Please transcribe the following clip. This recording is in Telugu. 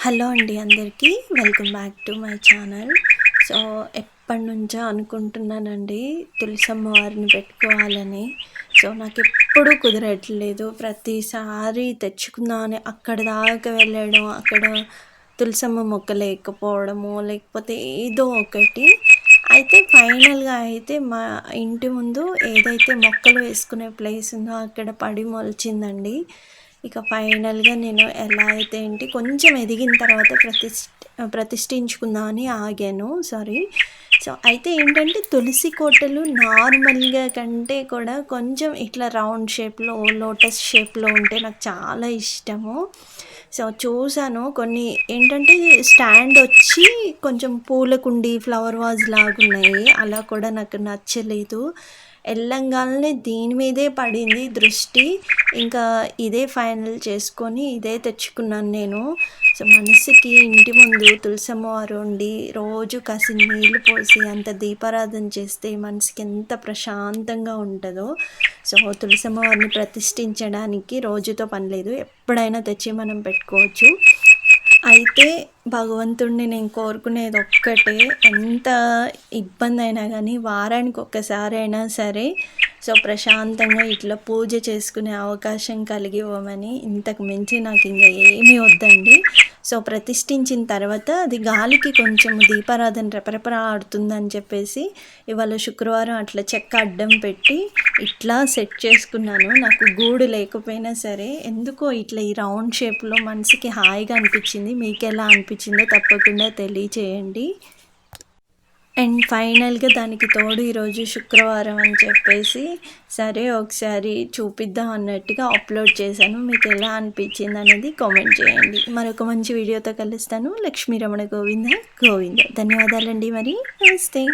హలో అండి అందరికీ welcome back to my channel. So ఎప్పటినుంచో అనుకుంటున్నానండి తులసమ్మ వారిని పెట్టుకోవాలని. సో నాకు ఎప్పుడూ కుదరట్లేదు. ప్రతిసారి తెచ్చుకుందామని అక్కడి దాకా వెళ్ళడం, అక్కడ తులసమ్మ మొక్క లేకపోవడము, లేకపోతే ఏదో ఒకటి. అయితే ఫైనల్గా అయితే మా ఇంటి ముందు ఏదైతే మొక్కలు వేసుకునే ప్లేస్ ఉందో అక్కడ పడి మొలిచిందండి. ఇక ఫైనల్గా నేను ఎలా అయితే ఏంటి కొంచెం ఎదిగిన తర్వాత ప్రతిష్ఠించుకుందామని ఆగాను. సో అయితే ఏంటంటే తులసి కోటలు నార్మల్గా కంటే కూడా కొంచెం ఇట్లా రౌండ్ షేప్లో, లోటస్ షేప్లో ఉంటే నాకు చాలా ఇష్టము. సో చూసాను కొన్ని ఏంటంటే స్టాండ్ వచ్చి కొంచెం పూల కుండి, ఫ్లవర్ వాజ్ లాగున్నాయి. అలా కూడా నాకు నచ్చలేదు. ఎల్లంగానే దీని మీదే పడింది దృష్టి. ఇంకా ఇదే ఫైనల్ చేసుకొని ఇదే తెచ్చుకున్నాను నేను. సో మనసుకి ఇంటి ముందు తులసమ్మ వారు ఉండి రోజు కాసి నీళ్లు పోసి అంత దీపారాధన చేస్తే మనసుకి ఎంత ప్రశాంతంగా ఉంటుందో. సో తులసమ్మ వారిని ప్రతిష్ఠించడానికి రోజుతో పని లేదు, ఎప్పుడైనా తెచ్చి మనం పెట్టుకోవచ్చు. అయితే భగవంతుడిని నేను కోరుకునేది ఒక్కటే, ఎంత ఇబ్బంది అయినా కానీ వారానికి ఒక్కసారి అయినా సరే సో ప్రశాంతంగా ఇట్లా పూజ చేసుకునే అవకాశం కలిగి ఇవ్వమని. ఇంతకు మించి నాకు ఇంకా ఏమీ వద్దండి. సో ప్రతిష్ఠించిన తర్వాత అది గాలికి కొంచెం దీపారాధన రెపరెపర ఆడుతుందని చెప్పేసి ఇవాళ శుక్రవారం అట్లా చెక్క అడ్డం పెట్టి ఇట్లా సెట్ చేసుకున్నాను. నాకు గూడు లేకపోయినా సరే ఎందుకో ఇట్లా ఈ రౌండ్ షేప్లో మనసుకి హాయిగా అనిపించింది. మీకు ఎలా అనిపించిందో తప్పకుండా తెలియచేయండి. అండ్ ఫైనల్గా దానికి తోడు ఈరోజు శుక్రవారం అని చెప్పేసి సరే ఒకసారి చూపిద్దాం అన్నట్టుగా అప్లోడ్ చేశాను. మీకు ఎలా అనిపించింది అనేది కామెంట్ చేయండి. మరొక మంచి వీడియోతో కలుస్తాను. లక్ష్మీ రమణ గోవింద గోవింద. ధన్యవాదాలండి. మరి నమస్తే.